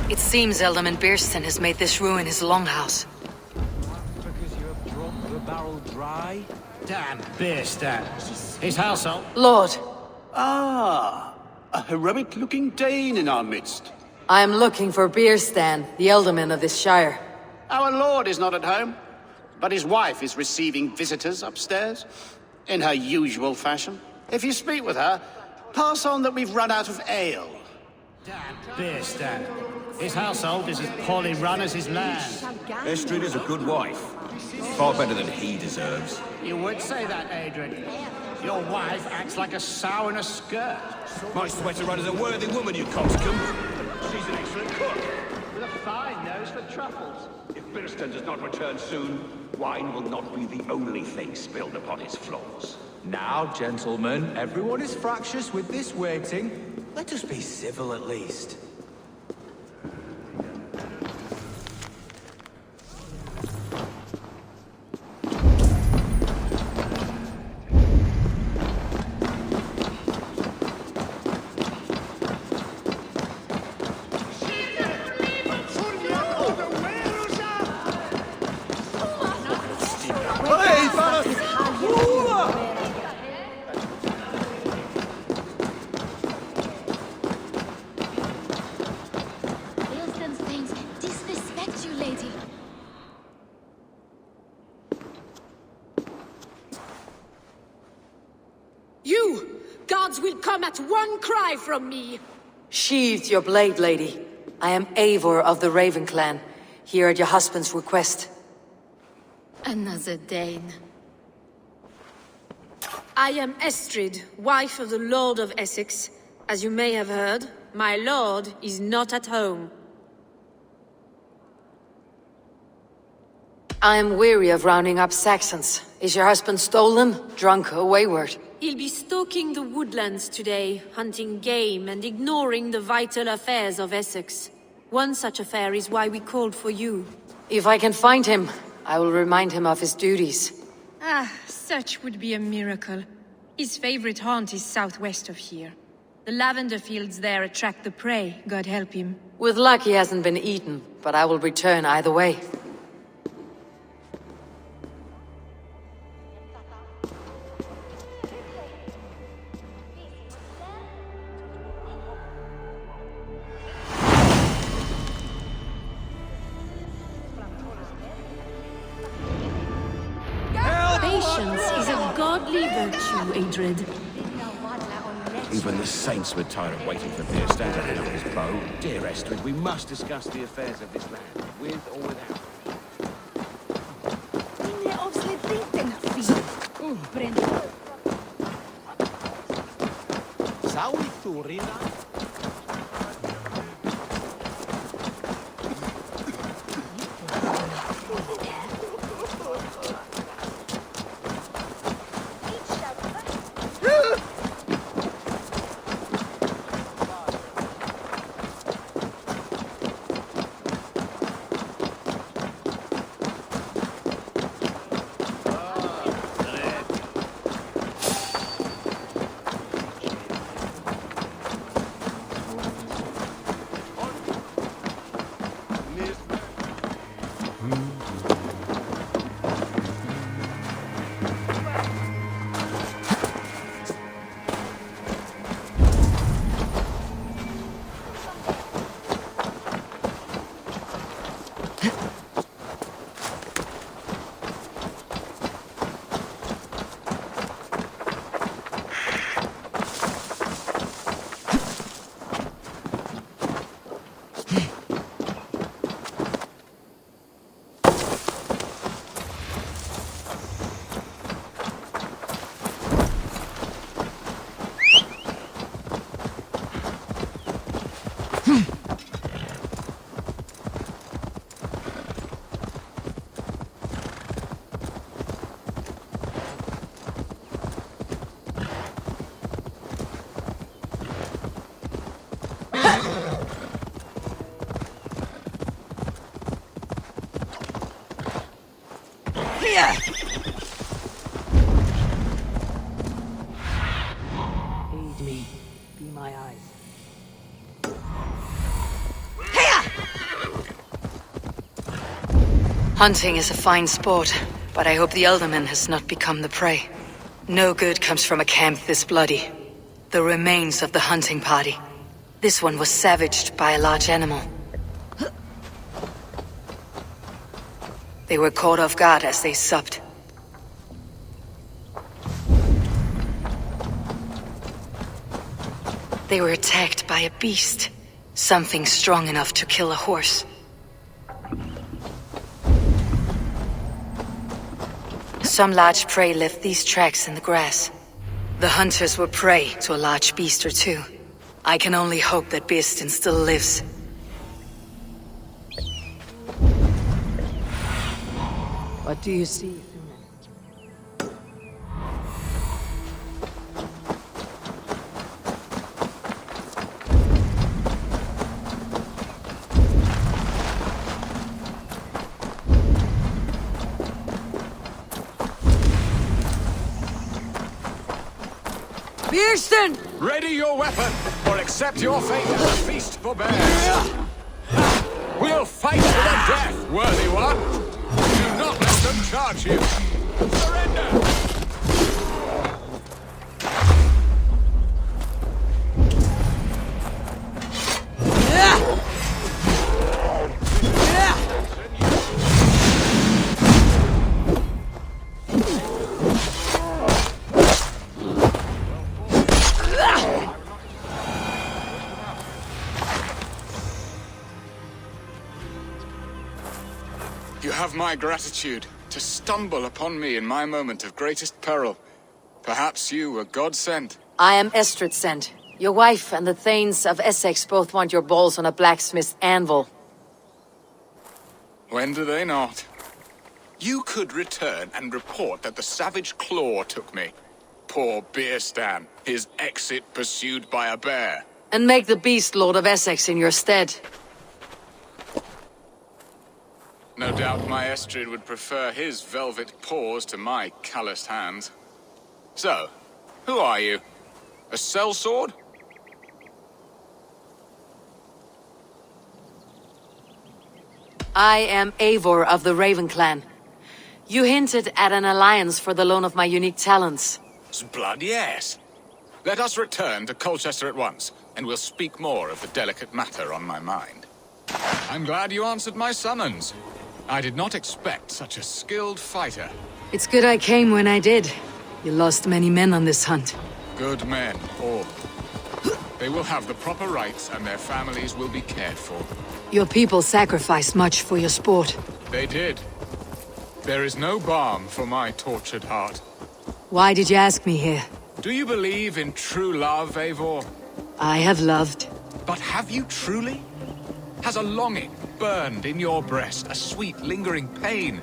It seems Ealdorman Biersten has made this ruin his longhouse. Because you have dropped the barrel dry? Damn Biersten. His household? Lord, Ah, a heroic-looking Dane in our midst. I am looking for Biersten, the Ealdorman of this shire. Our lord is not at home, but his wife is receiving visitors upstairs, in her usual fashion. If you speak with her, pass on that we've run out of ale. Damn Biersten. His household is as poorly run as his land. Estrid is a good wife. Far better than he deserves. You would say that, Adrian. Your wife acts like a sow in a skirt. My sweater run is a worthy woman, you coxcomb. She's an excellent cook. With a fine nose for truffles. If Biersten does not return soon, wine will not be the only thing spilled upon his floors. Now, gentlemen, everyone is fractious with this waiting. Let us be civil at least. Will come at one cry from me. Sheathe your blade, lady. I am Eivor of the Raven clan, here at your husband's request. Another Dane. I am Estrid, wife of the Lord of Essex. As you may have heard, my lord is not at home. I am weary of rounding up Saxons. Is your husband stolen, drunk, or wayward? He'll be stalking the woodlands today, hunting game and ignoring the vital affairs of Essex. One such affair is why we called for you. If I can find him, I will remind him of his duties. Ah, such would be a miracle. His favorite haunt is southwest of here. The lavender fields there attract the prey, God help him. With luck he hasn't been eaten, but I will return either way. Patience is a godly virtue, Adred. Even the saints were tired of waiting for Biersten to hang up his bow. Dear Estrid, we must discuss the affairs of this land, with or without. Aid me. Be my eyes. Hunting is a fine sport, but I hope the Elderman has not become the prey. No good comes from a camp this bloody. The remains of the hunting party. This one was savaged by a large animal. They were caught off guard as they supped. They were attacked by a beast. Something strong enough to kill a horse. Some large prey left these tracks in the grass. The hunters were prey to a large beast or two. I can only hope that Birsten still lives. What do you see? Birsten! Ready your weapon, or accept your fate as a feast for bears. We'll fight to the death, worthy one. Do not let them charge you. Surrender! You have my gratitude to stumble upon me in my moment of greatest peril. Perhaps you were God-sent. I am Estrid sent. Your wife and the Thanes of Essex both want your balls on a blacksmith's anvil. When do they not? You could return and report that the savage claw took me. Poor Birsten, his exit pursued by a bear. And make the beast Lord of Essex in your stead. No doubt my Estrid would prefer his velvet paws to my calloused hands. So, who are you? A sellsword? I am Eivor of the Raven Clan. You hinted at an alliance for the loan of my unique talents. Blood, yes. Let us return to Colchester at once, and we'll speak more of the delicate matter on my mind. I'm glad you answered my summons. I did not expect such a skilled fighter. It's good I came when I did. You lost many men on this hunt. Good men, all. They will have the proper rights, and their families will be cared for. Your people sacrificed much for your sport. They did. There is no balm for my tortured heart. Why did you ask me here? Do you believe in true love, Eivor? I have loved. But have you truly? Has a longing burned in your breast, a sweet, lingering pain,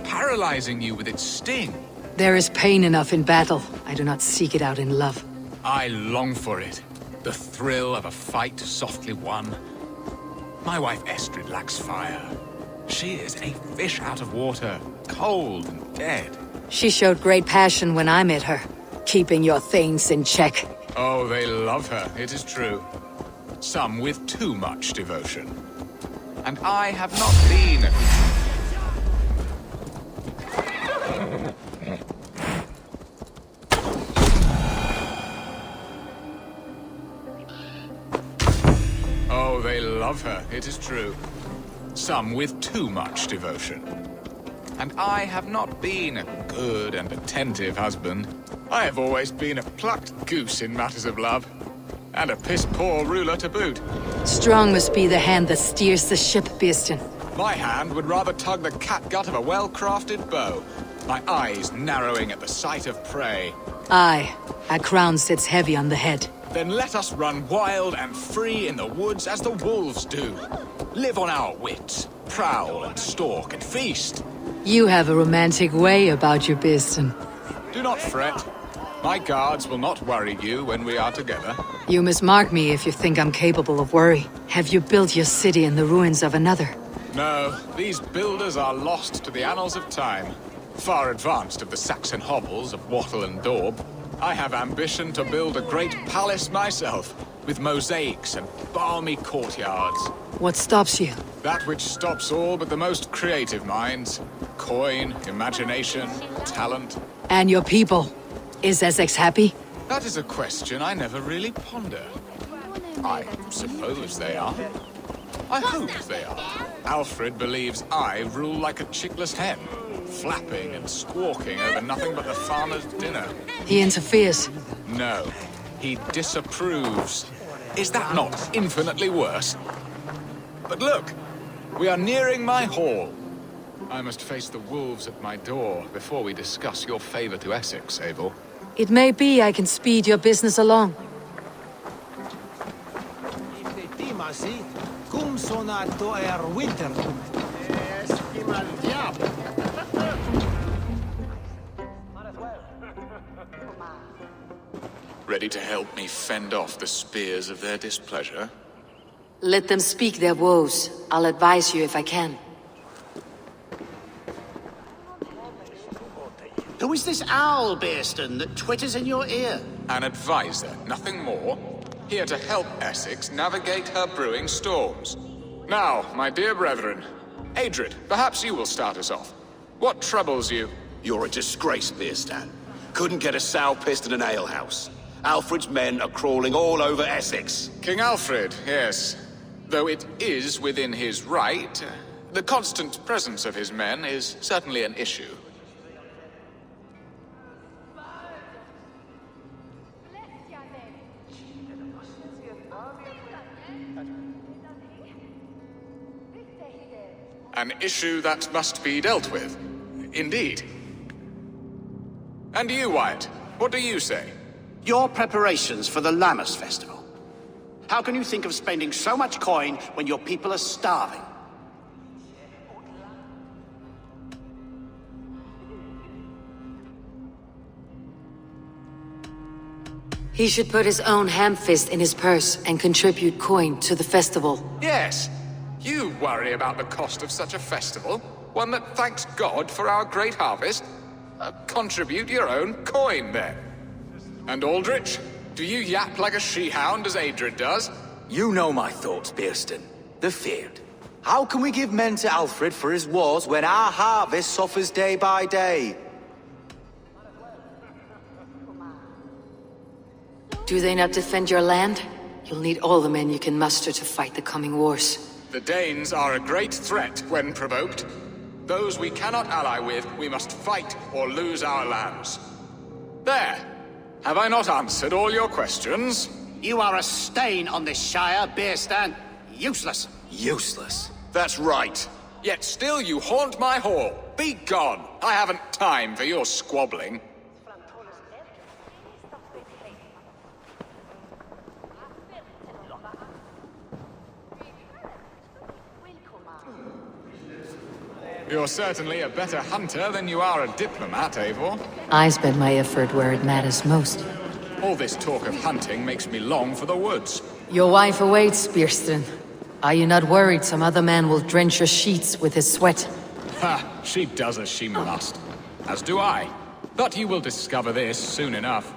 paralyzing you with its sting? There is pain enough in battle. I do not seek it out in love. I long for it. The thrill of a fight softly won. My wife Estrid lacks fire. She is a fish out of water, cold and dead. She showed great passion when I met her, keeping your things in check. Oh, they love her, it is true. Some with too much devotion. And I have not been... Oh, they love her, it is true. Some with too much devotion. And I have not been a good and attentive husband. I have always been a plucked goose in matters of love. And a piss-poor ruler to boot. Strong must be the hand that steers the ship, Birsten. My hand would rather tug the catgut of a well-crafted bow. My eyes narrowing at the sight of prey. Aye, a crown sits heavy on the head. Then let us run wild and free in the woods as the wolves do. Live on our wits, prowl and stalk and feast. You have a romantic way about you, Birsten. Do not fret. My guards will not worry you when we are together. You mismark me if you think I'm capable of worry. Have you built your city in the ruins of another? No, these builders are lost to the annals of time. Far advanced of the Saxon hovels of Wattle and Daub, I have ambition to build a great palace myself, with mosaics and balmy courtyards. What stops you? That which stops all but the most creative minds. Coin, imagination, talent. And your people? Is Essex happy? That is a question I never really ponder. I suppose they are. I hope they are. Alfred believes I rule like a chickless hen, flapping and squawking over nothing but the farmer's dinner. He interferes. No, he disapproves. Is that not infinitely worse? But look, we are nearing my hall. I must face the wolves at my door before we discuss your favor to Essex, Eivor. It may be I can speed your business along. Ready to help me fend off the spears of their displeasure? Let them speak their woes. I'll advise you if I can. Who is this owl, Bearston, that twitters in your ear? An advisor, nothing more. Here to help Essex navigate her brewing storms. Now, my dear brethren, Adrid, perhaps you will start us off. What troubles you? You're a disgrace, Beerstan. Couldn't get a sow pissed in an alehouse. Alfred's men are crawling all over Essex. King Alfred, yes. Though it is within his right, the constant presence of his men is certainly an issue. An issue that must be dealt with. Indeed. And you, Wyatt, what do you say? Your preparations for the Lammas festival. How can you think of spending so much coin when your people are starving? He should put his own ham-fist in his purse and contribute coin to the festival. Yes. You worry about the cost of such a festival, one that thanks God for our great harvest. Contribute your own coin, then. And Aldrich, do you yap like a she-hound as Adrid does? You know my thoughts, Bearston. They're feared. How can we give men to Alfred for his wars when our harvest suffers day by day? Do they not defend your land? You'll need all the men you can muster to fight the coming wars. The Danes are a great threat when provoked. Those we cannot ally with, we must fight or lose our lands. There! Have I not answered all your questions? You are a stain on this shire, Bearstan. Useless. Useless. That's right. Yet still you haunt my hall. Be gone! I haven't time for your squabbling. You're certainly a better hunter than you are a diplomat, Eivor. I spend my effort where it matters most. All this talk of hunting makes me long for the woods. Your wife awaits, Bearston. Are you not worried some other man will drench your sheets with his sweat? Ha! She does as she must. As do I. But you will discover this soon enough.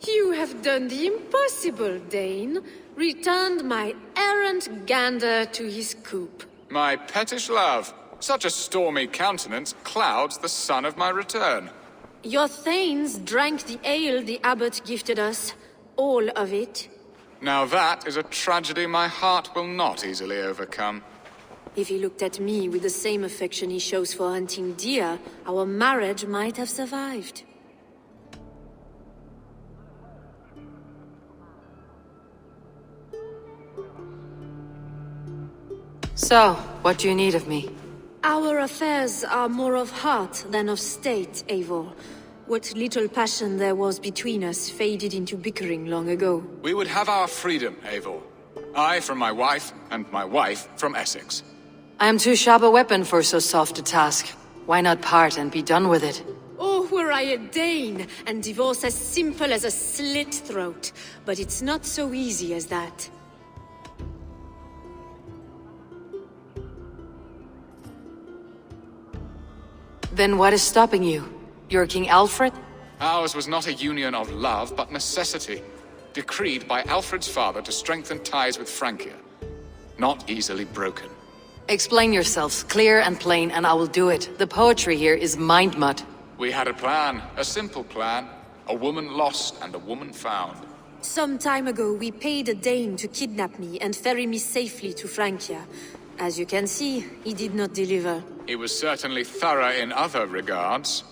You have done the impossible, Dane. Returned my errant gander to his coop. My pettish love. Such a stormy countenance clouds the sun of my return. Your thanes drank the ale the abbot gifted us. All of it. Now that is a tragedy my heart will not easily overcome. If he looked at me with the same affection he shows for hunting deer, our marriage might have survived. So, what do you need of me? Our affairs are more of heart than of state, Eivor. What little passion there was between us faded into bickering long ago. We would have our freedom, Eivor. I from my wife, and my wife from Essex. I am too sharp a weapon for so soft a task. Why not part and be done with it? Oh, were marry a Dane and divorce as simple as a slit throat. But it's not so easy as that. Then what is stopping you? You're King Alfred? Ours was not a union of love, but necessity. Decreed by Alfred's father to strengthen ties with Francia. Not easily broken. Explain yourselves, clear and plain, and I will do it. The poetry here is mind mud. We had a plan, a simple plan. A woman lost and a woman found. Some time ago, we paid a Dane to kidnap me and ferry me safely to Francia. As you can see, he did not deliver. He was certainly thorough in other regards.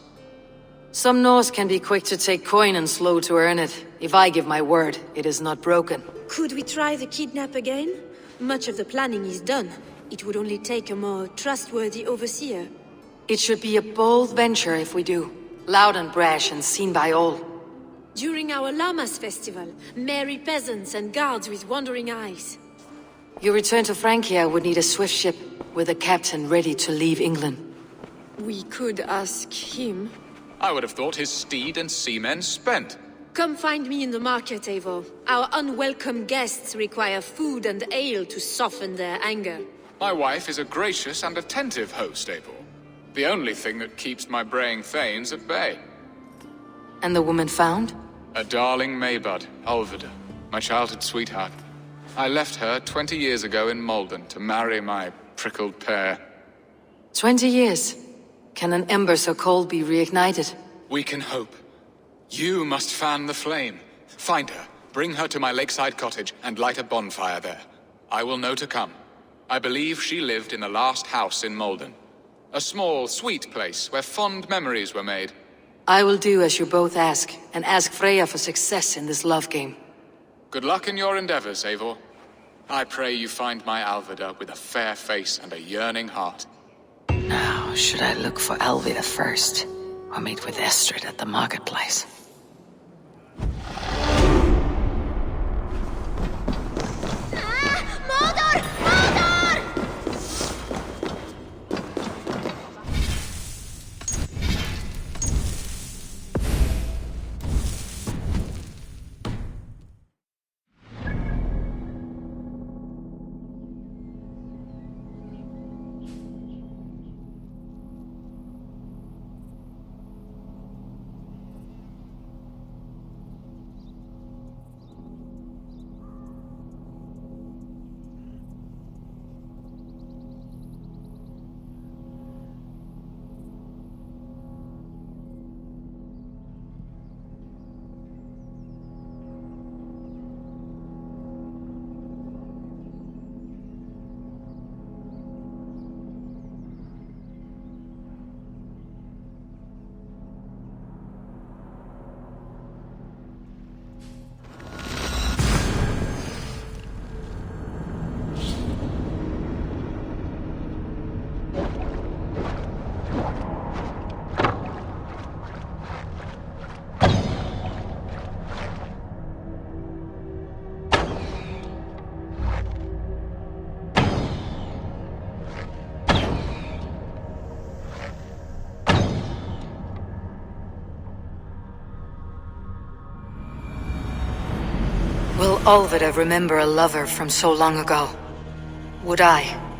Some Norse can be quick to take coin and slow to earn it. If I give my word, it is not broken. Could we try the kidnap again? Much of the planning is done. It would only take a more trustworthy overseer. It should be a bold venture if we do. Loud and brash and seen by all. During our Llamas festival, merry peasants and guards with wandering eyes. Your return to Francia would need a swift ship, with a captain ready to leave England. We could ask him. I would have thought his steed and seamen spent. Come find me in the market, Eivor. Our unwelcome guests require food and ale to soften their anger. My wife is a gracious and attentive host, Eivor. The only thing that keeps my braying thanes at bay. And the woman found? A darling Maybud, Alvida, my childhood sweetheart. I left her 20 years ago in Malden to marry my prickled pear. 20 years? Can an ember so cold be reignited? We can hope. You must fan the flame. Find her, bring her to my lakeside cottage, and light a bonfire there. I will know to come. I believe she lived in the last house in Malden. A small, sweet place where fond memories were made. I will do as you both ask, and ask Freya for success in this love game. Good luck in your endeavors, Eivor. I pray you find my Alvida with a fair face and a yearning heart. Now, should I look for Alvida first, or meet with Estrid at the marketplace? Will Alvida remember a lover from so long ago? Would I?